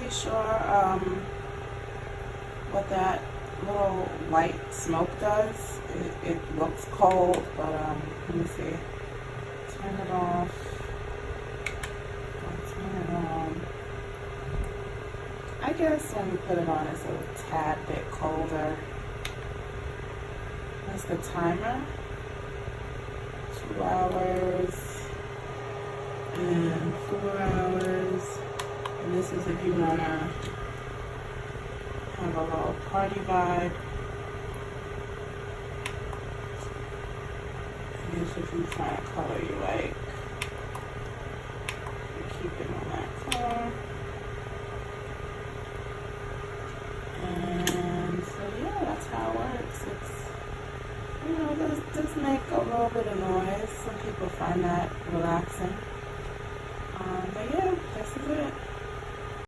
really sure what that little white smoke does. It looks cold, but let me see. Turn it off. I'll turn it on. I guess when we put it on, it's a tad bit colder. That's the timer. 2 hours and 4 hours. And this is if you want to have a little party vibe. And this is you kind of color you like. You keep it on that color. And so yeah, that's how it works. It's, you know, does make a little bit of noise. Some people find that relaxing. But yeah, this is it.